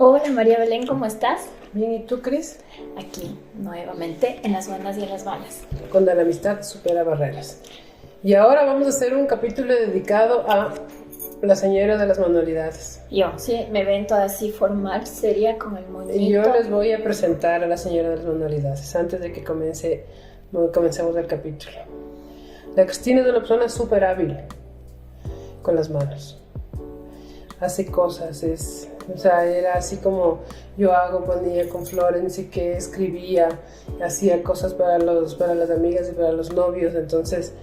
Hola María Belén, ¿cómo estás? Bien, ¿y tú, Cris? Aquí, nuevamente, en las buenas y en las malas. Cuando la amistad supera barreras. Y ahora vamos a hacer un capítulo dedicado a la señora de las manualidades. Yo, sí, me ven toda así formal, seria, con el moñito. Y yo les voy a presentar a la señora de las manualidades antes de que comencemos el capítulo. La Cristina es una persona súper hábil con las manos. Hace cosas, era así como yo ponía con flores, no sé qué, escribía, hacía cosas para las amigas y para los novios. Entonces,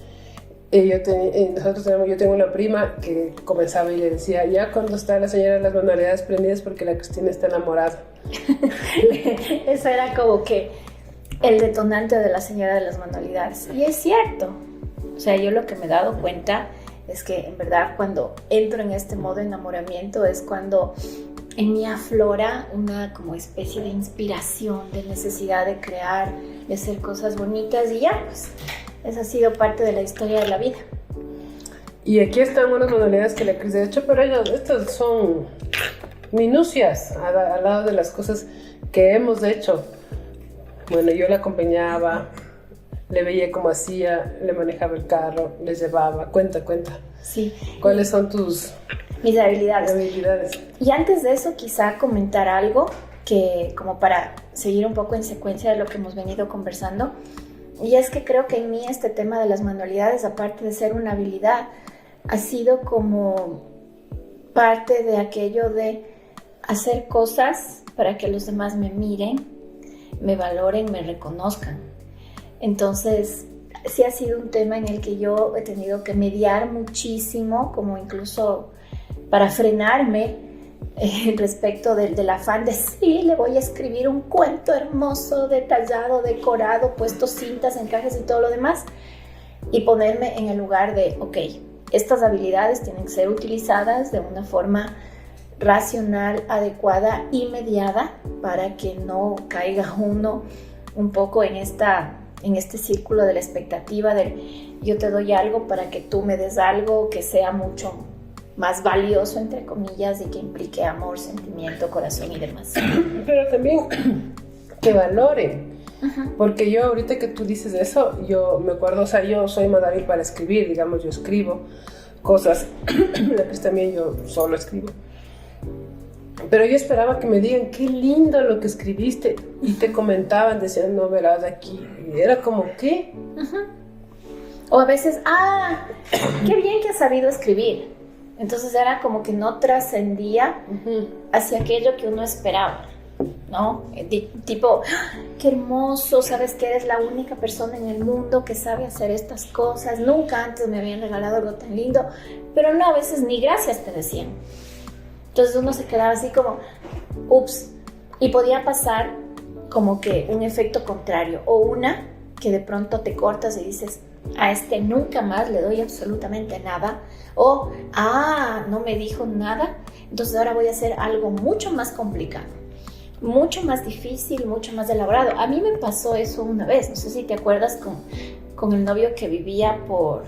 yo tengo una prima que comenzaba y le decía, ya cuando está la señora de las manualidades prendidas porque la Cristina está enamorada. Eso era como que el detonante de la señora de las manualidades. Y es cierto. O sea, yo lo que me he dado cuenta es que en verdad cuando entro en este modo de enamoramiento es cuando en mí aflora una como especie de inspiración, de necesidad de crear, de hacer cosas bonitas y ya, pues esa ha sido parte de la historia de la vida. Y aquí están unas manualidades que la Cris ha hecho, pero estas son minucias al lado de las cosas que hemos hecho. Bueno, yo la acompañaba, le veía cómo hacía, le manejaba el carro, le llevaba. Cuenta. Sí. ¿Cuáles son mis habilidades? Y antes de eso, quizá comentar algo que, como para seguir un poco en secuencia de lo que hemos venido conversando, y es que creo que en mí este tema de las manualidades, aparte de ser una habilidad, ha sido como parte de aquello de hacer cosas para que los demás me miren, me valoren, me reconozcan. Entonces, sí ha sido un tema en el que yo he tenido que mediar muchísimo, como incluso para frenarme respecto del afán de sí, le voy a escribir un cuento hermoso, detallado, decorado, puesto cintas, encajes y todo lo demás, y ponerme en el lugar de, ok, estas habilidades tienen que ser utilizadas de una forma racional, adecuada y mediada para que no caiga uno un poco en este círculo de la expectativa del yo te doy algo para que tú me des algo que sea mucho más valioso, entre comillas, y que implique amor, sentimiento, corazón y demás. Pero también que valoren. Porque yo ahorita que tú dices eso, yo me acuerdo, yo soy más hábil para escribir, digamos, yo escribo cosas, la Cris también, yo solo escribo. Pero yo esperaba que me digan, qué lindo lo que escribiste, y te comentaban, decían, no verás aquí, y era como, ¿qué? O a veces, qué bien que has sabido escribir. Entonces era como que no trascendía hacia aquello que uno esperaba, ¿no? Tipo, qué hermoso, sabes que eres la única persona en el mundo que sabe hacer estas cosas, nunca antes me habían regalado algo tan lindo, pero no, a veces ni gracias te decían. Entonces uno se quedaba así como, ups, y podía pasar como que un efecto contrario, o una que de pronto te cortas y dices, a este nunca más le doy absolutamente nada, o, no me dijo nada, entonces ahora voy a hacer algo mucho más complicado, mucho más difícil, mucho más elaborado. A mí me pasó eso una vez, no sé si te acuerdas con el novio que vivía por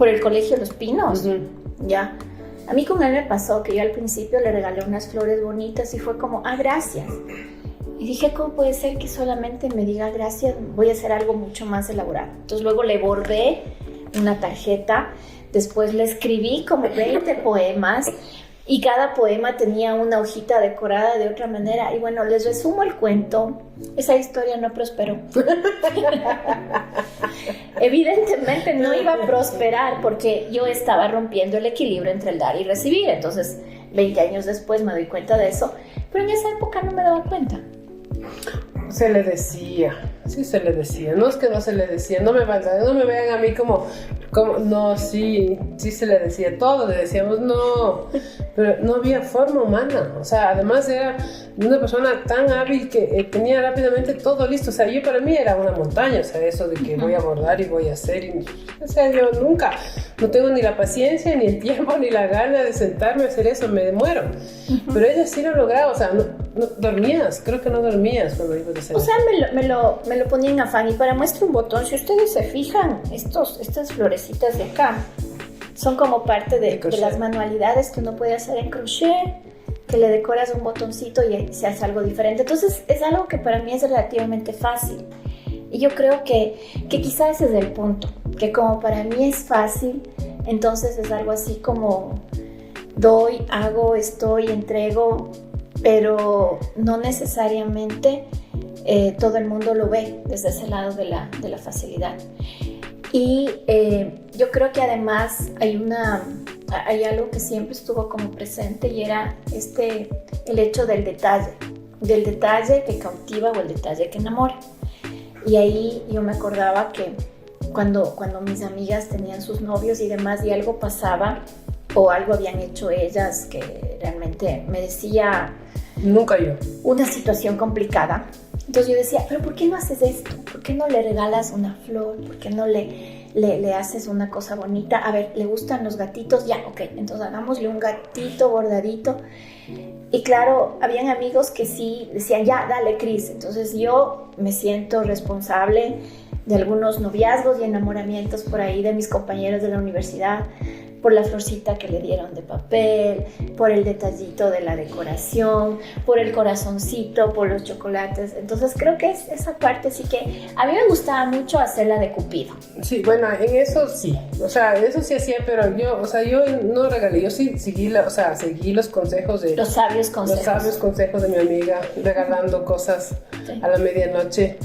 el Colegio Los Pinos, ya. A mí con él me pasó que yo al principio le regalé unas flores bonitas y fue como, gracias. Y dije, ¿cómo puede ser que solamente me diga gracias? Voy a hacer algo mucho más elaborado. Entonces luego le bordé una tarjeta, después le escribí como 20 poemas y cada poema tenía una hojita decorada de otra manera. Y bueno, les resumo el cuento, esa historia no prosperó. Evidentemente no iba a prosperar porque yo estaba rompiendo el equilibrio entre el dar y recibir. Entonces, 20 años después me doy cuenta de eso, pero en esa época no me daba cuenta. Se le decía, sí se le decía, no es que no se le decía, no me vean a mí como no, sí se le decía, todo le decíamos, no, pero no había forma humana, o sea, además era una persona tan hábil que tenía rápidamente todo listo, o sea, yo para mí era una montaña, o sea, eso de que voy a bordar y voy a hacer, o sea, yo nunca, no tengo ni la paciencia, ni el tiempo, ni la gana de sentarme a hacer eso, me muero, pero ella sí lo lograba, o sea, no dormías, creo que no dormías cuando ibas a hacer eso. O sea, me lo ponía en afán, y para muestra un botón, si ustedes se fijan, estas florecitas de acá son como parte de las manualidades que uno puede hacer en crochet, que le decoras un botoncito y se hace algo diferente. Entonces es algo que para mí es relativamente fácil. Y yo creo que quizá ese es el punto, que como para mí es fácil, entonces es algo así como doy, hago, estoy, entrego, pero no necesariamente todo el mundo lo ve desde ese lado de la facilidad. Y yo creo que además hay algo que siempre estuvo como presente y era el hecho del detalle que cautiva o el detalle que enamora. Y ahí yo me acordaba que cuando mis amigas tenían sus novios y demás y algo pasaba o algo habían hecho ellas que realmente merecía nunca yo una situación complicada, entonces yo decía, pero ¿por qué no haces esto? ¿Por qué no le regalas una flor? ¿Por qué no le haces una cosa bonita? A ver, ¿le gustan los gatitos? Ya, ok, entonces hagámosle un gatito bordadito. Y claro, habían amigos que sí decían, ya, dale, Cris. Entonces yo me siento responsable de algunos noviazgos y enamoramientos por ahí de mis compañeros de la universidad, por la florcita que le dieron de papel, por el detallito de la decoración, por el corazoncito, por los chocolates. Entonces creo que es esa parte sí que a mí me gustaba mucho hacerla de Cupido. Sí, bueno, en eso sí, o sea, eso sí hacía, pero yo no regalé, yo sí seguí los consejos de... Los sabios consejos. Los sabios consejos de mi amiga, regalando cosas sí. A la medianoche.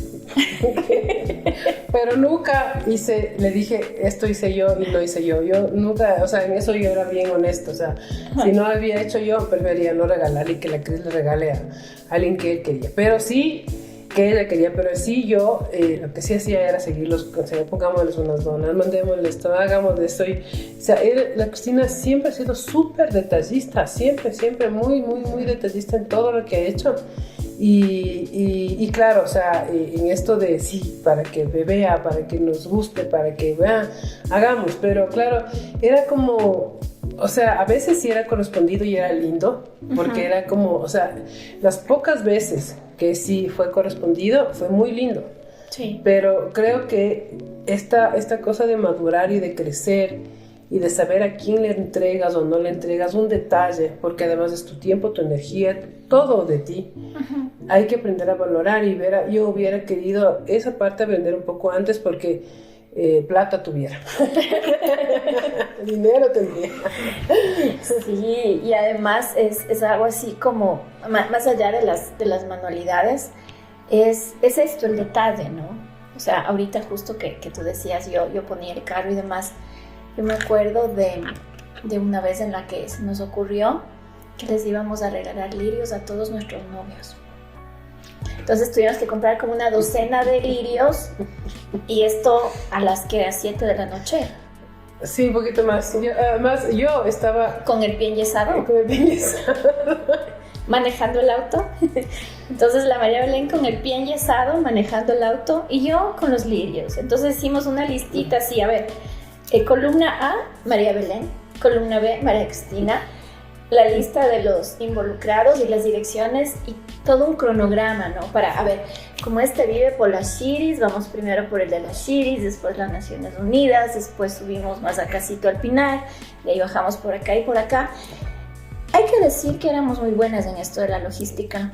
Pero nunca le dije, esto hice yo y lo hice yo. Yo nunca, o sea, en eso yo era bien honesto. O sea, si no había hecho yo, prefería no regalarle y que la Cris le regale a alguien que él quería. Pero sí, que ella quería, pero sí yo, lo que sí hacía era seguir los consejos. Pongámosles unas donas, mandémosle esto, hagamos esto. O sea, la Cristina siempre ha sido súper detallista, siempre muy, muy, muy detallista en todo lo que ha hecho. Y claro, o sea, en esto de sí, para que vea, para que nos guste, para que vea, hagamos, pero claro, era como, o sea, a veces sí era correspondido y era lindo, porque uh-huh. Era como, o sea, las pocas veces que sí fue correspondido, fue muy lindo. Sí. Pero creo que esta cosa de madurar y de crecer y de saber a quién le entregas o no le entregas un detalle, porque además es tu tiempo, tu energía, todo de ti. Uh-huh. Hay que aprender a valorar y ver. Yo hubiera querido esa parte aprender un poco antes porque plata tuviera. Dinero tendría. Sí, y además es algo así como, más allá de las manualidades, es esto, el detalle, ¿no? O sea, ahorita justo que tú decías, yo ponía el carro y demás. Yo me acuerdo de una vez en la que se nos ocurrió que les íbamos a regalar lirios a todos nuestros novios. Entonces tuvimos que comprar como una docena de lirios y esto a las 7 de la noche. Sí, un poquito más. Además, yo estaba... ¿Con el pie enyesado? Con el pie enyesado. Manejando el auto. Entonces la María Belén con el pie enyesado manejando el auto y yo con los lirios. Entonces hicimos una listita así, a ver... columna A, María Belén, columna B, María Cristina, la lista de los involucrados y las direcciones y todo un cronograma, ¿no? Para, a ver, como vive por las Shiris, vamos primero por el de las Shiris, después las Naciones Unidas, después subimos más acácito al Pinar, y ahí bajamos por acá y por acá. Hay que decir que éramos muy buenas en esto de la logística.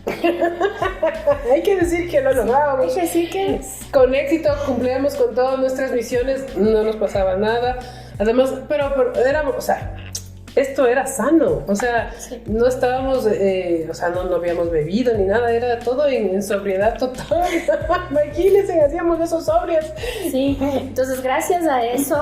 Hay que decir que lo lográbamos. Hay que decir que... Con éxito cumplíamos con todas nuestras misiones, no nos pasaba nada. Además, pero éramos, o sea, esto era sano. O sea, sí. No estábamos, o sea, no habíamos bebido ni nada, era todo en sobriedad total. Imagínense, hacíamos esos sobrios. Sí, entonces gracias a eso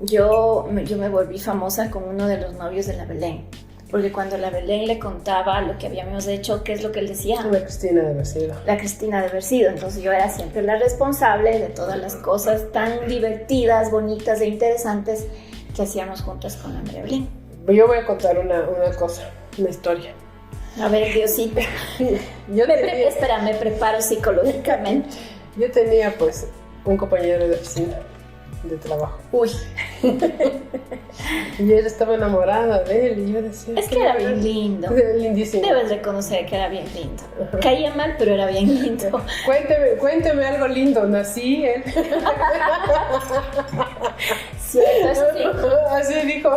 yo me volví famosa con uno de los novios de la Belén. Porque cuando la Belén le contaba lo que habíamos hecho, ¿qué es lo que él decía? La Cristina de Bercido. La Cristina de Bercido. Entonces yo era siempre la responsable de todas las cosas tan divertidas, bonitas e interesantes que hacíamos juntas con la María Belén. Yo voy a contar una cosa, una historia. A ver, Diosito. Espera, me preparo psicológicamente. Yo tenía pues un compañero de oficina, de trabajo. Uy. Y ella estaba enamorada de él y yo decía... Es que era bien lindo. Lindísimo. Debes reconocer que era bien lindo. Caía mal, pero era bien lindo. Cuénteme algo lindo. Nací él. Cierto, eso sí. Así dijo.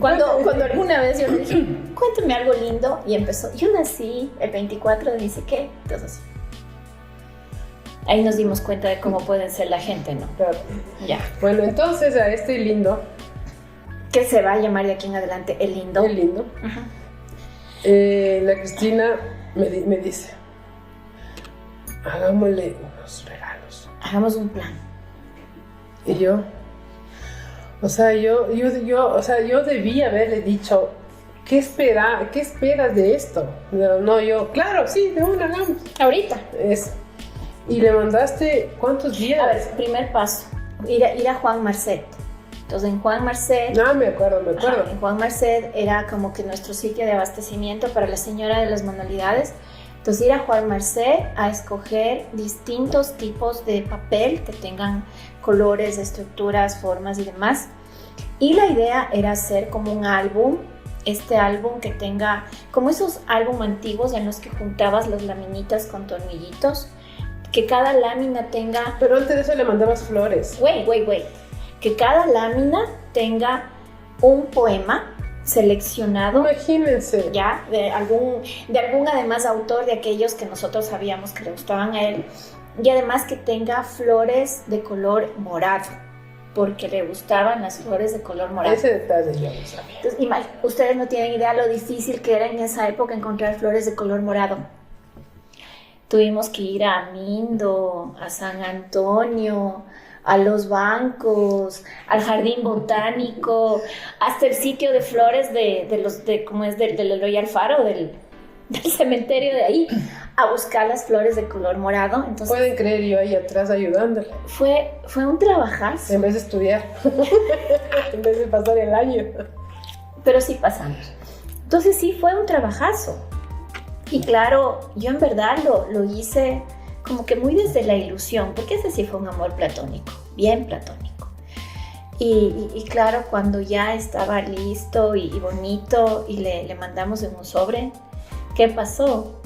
Cuando alguna vez yo le dije, cuéntame algo lindo, y empezó, yo nací el 24 de ni sé qué, entonces ahí nos dimos cuenta de cómo pueden ser la gente, ¿no? Claro. Ya. Bueno, entonces a este lindo. Que se va a llamar de aquí en adelante el lindo. El lindo. La Cristina me dice, hagámosle unos regalos. Hagamos un plan. Y yo, yo debí haberle dicho, ¿qué esperas de esto? No, yo, claro, sí, de una, hagamos. Ahorita. Eso. Y le mandaste, ¿cuántos días? A ver, primer paso, ir a Juan Marcet. Entonces en Juan Marcet... Ah, me acuerdo. Ajá, en Juan Marcet era como que nuestro sitio de abastecimiento para la señora de las manualidades. Entonces ir a Juan Marcet a escoger distintos tipos de papel que tengan colores, estructuras, formas y demás. Y la idea era hacer como un álbum, este álbum que tenga como esos álbum antiguos en los que juntabas las laminitas con tornillitos, que cada lámina tenga... Pero antes de eso le mandabas flores. Wait. Que cada lámina tenga un poema seleccionado. Imagínense. Ya, de algún además autor de aquellos que nosotros sabíamos que le gustaban a él. Y además que tenga flores de color morado, porque le gustaban las flores de color morado. Ese detalle yo no sabía. Entonces, ustedes no tienen idea lo difícil que era en esa época encontrar flores de color morado. Tuvimos que ir a Mindo, a San Antonio, a los bancos, al jardín botánico, hasta el sitio de flores del Eloy Alfaro, del cementerio de ahí, a buscar las flores de color morado. Entonces, pueden creer, yo ahí atrás ayudándole. Fue un trabajazo. En vez de estudiar, en vez de pasar el año. Pero sí pasamos. Entonces sí, fue un trabajazo. Y claro, yo en verdad lo hice como que muy desde la ilusión, porque ese sí fue un amor platónico, bien platónico. Y claro, cuando ya estaba listo y bonito y le mandamos en un sobre, ¿qué pasó?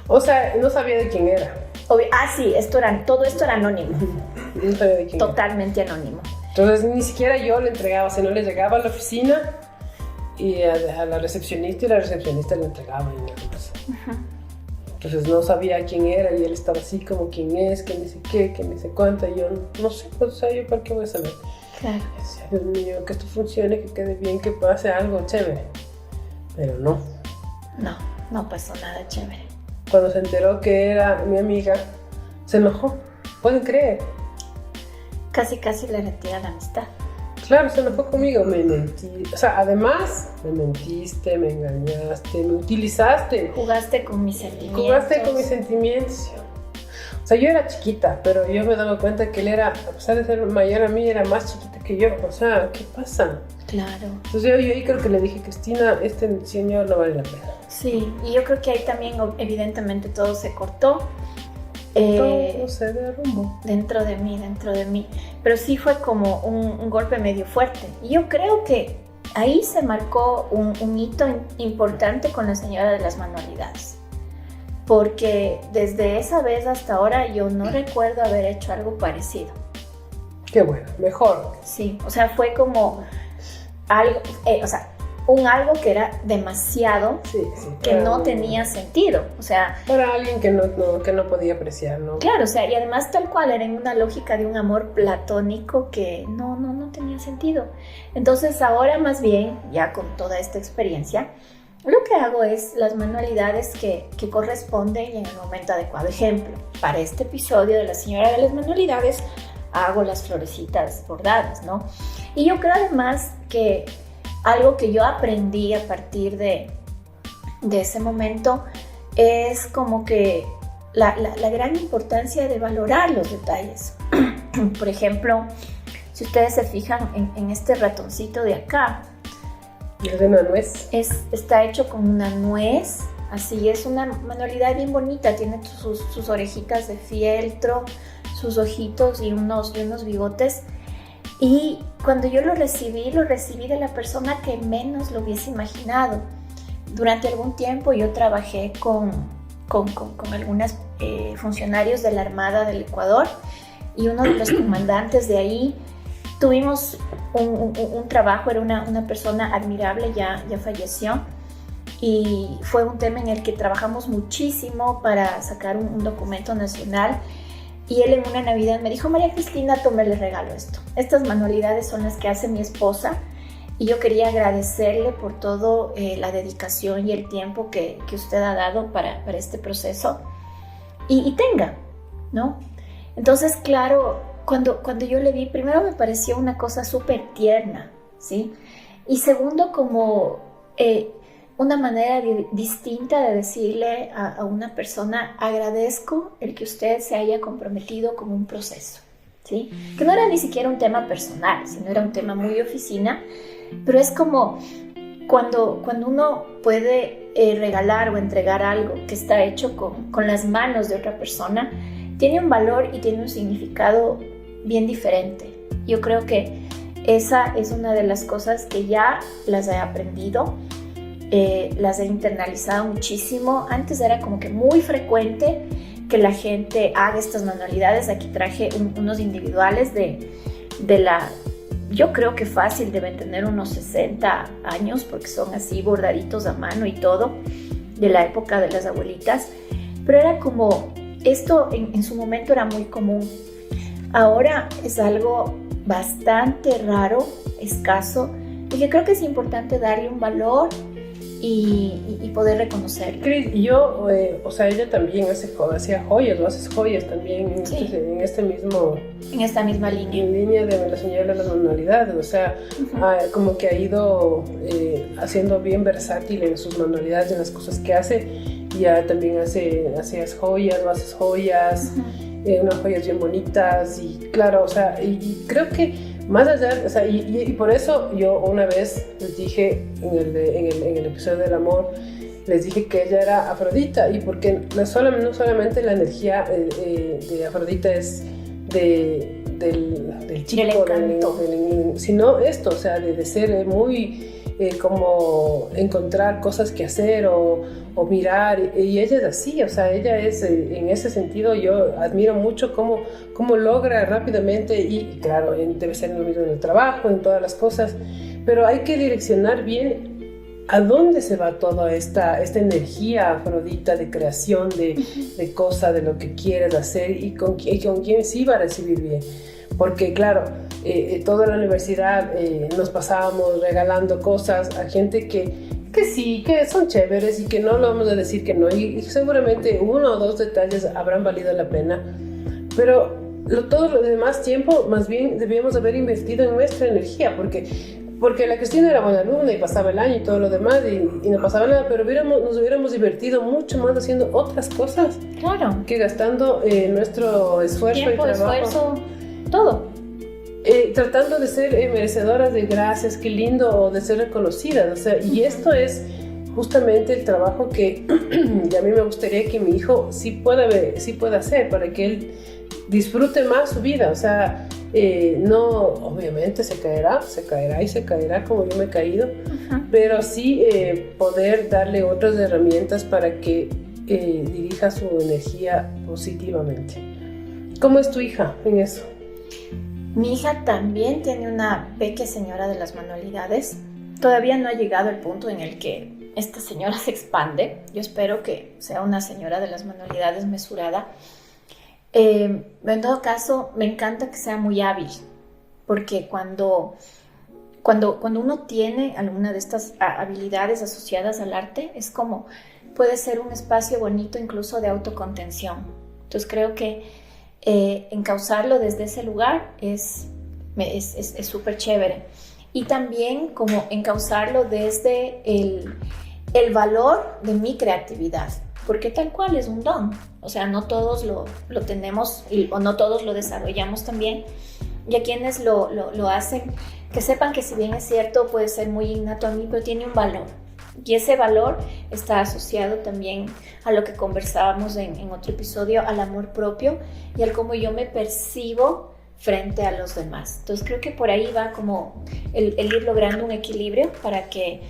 O sea, no sabía de quién era. Sí, todo esto era anónimo. No sabía de quién Totalmente era. Anónimo. Entonces ni siquiera yo le entregaba, no le llegaba a la oficina y a la recepcionista, y la recepcionista le entregaba y nada más. Entonces no sabía quién era y él estaba así como quién es, que ni sé qué, que ni sé cuánto, y yo no sé, o sea, yo para qué voy a saber. Claro. Y decía, Dios mío, que esto funcione, que quede bien, que pase algo chévere. Pero no. No pasó nada chévere. Cuando se enteró que era mi amiga, se enojó. ¿Pueden creer? Casi le retira la amistad. Claro, se enojó conmigo, me mentí. O sea, además, me mentiste, me engañaste, me utilizaste. Jugaste con mis sentimientos. O sea, yo era chiquita, pero yo me daba cuenta que él era, a pesar de ser mayor a mí, era más chiquita que yo. O sea, ¿qué pasa? Claro. Entonces yo ahí creo que le dije, Cristina, este señor no vale la pena. Sí, y yo creo que ahí también evidentemente todo se cortó. Todo se derrumbó. Dentro de mí. Pero sí fue como un golpe medio fuerte. Y yo creo que ahí se marcó un hito importante con la señora de las manualidades. Porque desde esa vez hasta ahora yo no recuerdo haber hecho algo parecido. Qué bueno, mejor. Sí, o sea, fue como algo, algo que era demasiado, que no tenía sentido, o sea... Para alguien que no podía apreciar, ¿no? Claro, o sea, y además tal cual era en una lógica de un amor platónico que no tenía sentido. Entonces ahora más bien, ya con toda esta experiencia, lo que hago es las manualidades que corresponden en el momento adecuado. Ejemplo, para este episodio de la señora de las manualidades, hago las florecitas bordadas, ¿no? Y yo creo además que algo que yo aprendí a partir de ese momento es como que la gran importancia de valorar los detalles. Por ejemplo, si ustedes se fijan en este ratoncito de acá, es de una nuez. Está hecho con una nuez, así es una manualidad bien bonita, tiene sus orejitas de fieltro, sus ojitos y unos bigotes. Y cuando yo lo recibí de la persona que menos lo hubiese imaginado. Durante algún tiempo yo trabajé con algunos funcionarios de la Armada del Ecuador, y uno de los comandantes de ahí tuvimos un trabajo, era una persona admirable, ya falleció, y fue un tema en el que trabajamos muchísimo para sacar un documento nacional. Y él en una Navidad me dijo: María Cristina, tome, le regalo esto. Estas manualidades son las que hace mi esposa y yo quería agradecerle por todo la dedicación y el tiempo que usted ha dado para este proceso. Y tenga, ¿no? Entonces, claro, cuando yo le vi, primero me pareció una cosa súper tierna, ¿sí? Y segundo, como una manera distinta de decirle a una persona: agradezco el que usted se haya comprometido con un proceso, ¿sí? Que no era ni siquiera un tema personal, sino era un tema muy de oficina, pero es como cuando uno puede regalar o entregar algo que está hecho con las manos de otra persona, tiene un valor y tiene un significado bien diferente. Yo creo que esa es una de las cosas que ya las he aprendido. Las he internalizado muchísimo. Antes era como que muy frecuente que la gente haga estas manualidades. Aquí traje unos individuales de la... Yo creo que fácil deben tener unos 60 años porque son así bordaditos a mano y todo, de la época de las abuelitas. Pero era como... Esto en su momento era muy común. Ahora es algo bastante raro, escaso, y que creo que es importante darle un valor y poder reconocerlo. Cris, yo, o sea, ella también hacía joyas, o haces joyas también Sí. en este mismo... En esta misma línea. En línea de la señora de las manualidades, o sea, como que ha ido haciendo bien versátil en sus manualidades, en las cosas que hace. Ya también hacías joyas, o haces joyas, unas joyas bien bonitas, y claro, o sea, y creo que más allá, o sea, y por eso yo una vez les dije en el episodio del amor, les dije que ella era Afrodita, y porque no solamente la energía de Afrodita es del chico, sino esto, o sea, de ser muy como encontrar cosas que hacer o mirar, y ella es así, o sea, ella es en ese sentido, yo admiro mucho cómo logra rápidamente, y claro, debe ser lo mismo en el trabajo, en todas las cosas, pero hay que direccionar bien a dónde se va toda esta energía afrodita de creación, de cosa, de lo que quieres hacer, y con quién sí va a recibir bien. Porque claro, toda la universidad nos pasábamos regalando cosas a gente que sí, que son chéveres y que no lo vamos a decir que no, y seguramente uno o dos detalles habrán valido la pena, pero todo lo demás tiempo más bien debíamos haber invertido en nuestra energía, porque la Cristina era buena alumna y pasaba el año y todo lo demás y no pasaba nada, pero nos hubiéramos divertido mucho más haciendo otras cosas, claro, que gastando nuestro esfuerzo tiempo, y trabajo, esfuerzo, todo. Tratando de ser merecedoras de gracias, qué lindo, o de ser reconocidas, o sea, y esto es justamente el trabajo que a mí me gustaría que mi hijo sí pueda hacer, para que él disfrute más su vida, o sea, no, obviamente se caerá como yo me he caído, pero sí poder darle otras herramientas para que dirija su energía positivamente. ¿Cómo es tu hija en eso? Mi hija también tiene una pequeña señora de las manualidades. Todavía no ha llegado el punto en el que esta señora se expande. Yo espero que sea una señora de las manualidades mesurada. En todo caso, me encanta que sea muy hábil, porque cuando uno tiene alguna de estas habilidades asociadas al arte, es como puede ser un espacio bonito incluso de autocontención. Entonces creo que encauzarlo desde ese lugar es súper chévere, y también como encauzarlo desde el valor de mi creatividad, porque tal cual es un don, o sea, no todos lo tenemos o no todos lo desarrollamos también, y a quienes lo hacen, que sepan que si bien es cierto puede ser muy innato a mí, pero tiene un valor. Y ese valor está asociado también a lo que conversábamos en otro episodio, al amor propio y al cómo yo me percibo frente a los demás. Entonces creo que por ahí va como el ir logrando un equilibrio para que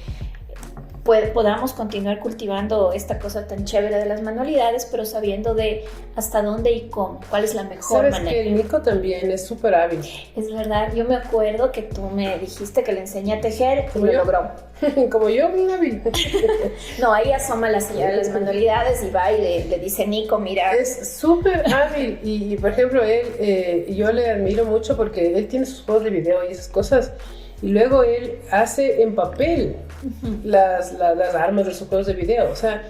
podamos continuar cultivando esta cosa tan chévere de las manualidades, pero sabiendo de hasta dónde y cómo, cuál es la mejor ¿Sabes manera. que el Nico también es súper hábil? Es verdad, yo me acuerdo que tú me dijiste que le enseñé a tejer y ¿Como lo yo? logró. Como yo, bien hábil. No, ahí asoma la señora de las manualidades y va y le dice, Nico, mira. Es súper hábil y, por ejemplo, él, yo le admiro mucho porque él tiene sus juegos de video y esas cosas. Y luego él hace en papel las armas de sus juegos de video. O sea,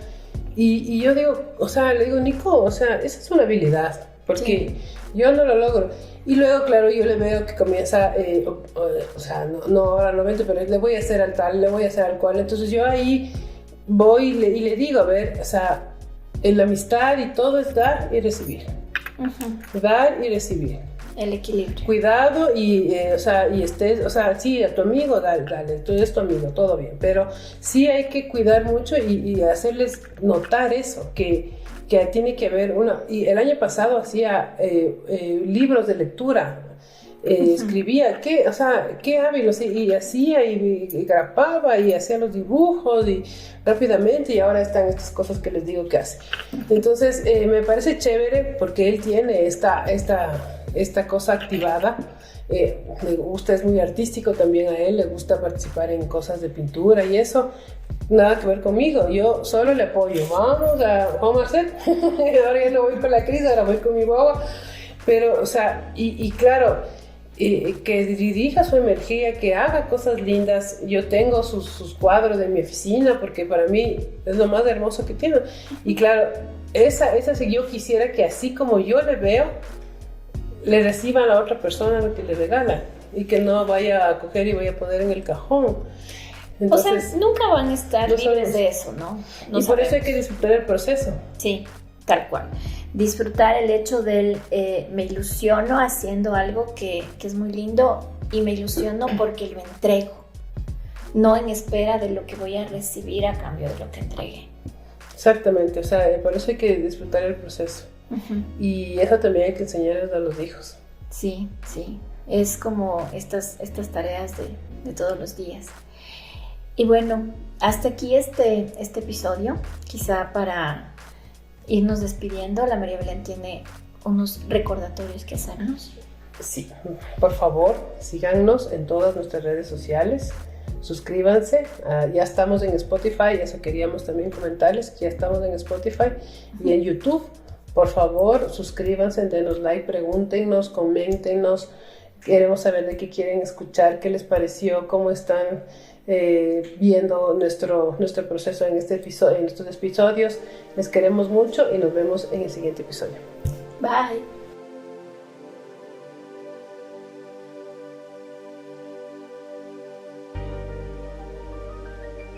y yo digo, o sea, le digo, Nico, o sea, esa es una habilidad. Porque yo no lo logro. Y luego, claro, yo le veo que comienza, o sea, no ahora lo momento, pero le voy a hacer al tal, le voy a hacer al cual. Entonces yo ahí voy y le digo, a ver, o sea, en la amistad y todo es dar y recibir. Dar y recibir. El equilibrio. Cuidado y, o sea, sí, a tu amigo, dale, tú eres tu amigo, todo bien. Pero sí hay que cuidar mucho y hacerles notar eso, que tiene que haber una. Y el año pasado hacía libros de lectura, escribía, qué hábil, y hacía y grapaba y hacía los dibujos y rápidamente, y ahora están estas cosas que les digo que hace. Entonces me parece chévere porque él tiene esta cosa activada. Le gusta, es muy artístico también a él, le gusta participar en cosas de pintura y eso. Nada que ver conmigo, yo solo le apoyo. Vamos a hacer. Ahora ya no voy con la Cris, ahora voy con mi boba. Pero, o sea, y claro, que dirija su energía, que haga cosas lindas. Yo tengo sus cuadros de mi oficina porque para mí es lo más hermoso que tiene. Y claro, esa si yo quisiera que así como yo le veo, le reciba a la otra persona lo que le regala y que no vaya a coger y vaya a poner en el cajón. Entonces, o sea, nunca van a estar libres de eso, ¿no? Y por eso hay que disfrutar el proceso. Sí, tal cual. Disfrutar el hecho del me ilusiono haciendo algo que es muy lindo y me ilusiono porque lo entrego, no en espera de lo que voy a recibir a cambio de lo que entregué. Exactamente, o sea, por eso hay que disfrutar el proceso. Y eso también hay que enseñarles a los hijos. Sí, sí. Es como estas tareas de todos los días. Y bueno, hasta aquí este episodio. Quizá para irnos despidiendo, la María Belén tiene unos recordatorios que hacernos. Sí, por favor, síganos en todas nuestras redes sociales. Suscríbanse, ya estamos en Spotify, eso queríamos también comentarles, que ya estamos en Spotify y en YouTube. Por favor, suscríbanse, denos like, pregúntenos, coméntenos. Queremos saber de qué quieren escuchar, qué les pareció, cómo están viendo nuestro proceso en estos episodios. Les queremos mucho y nos vemos en el siguiente episodio. Bye.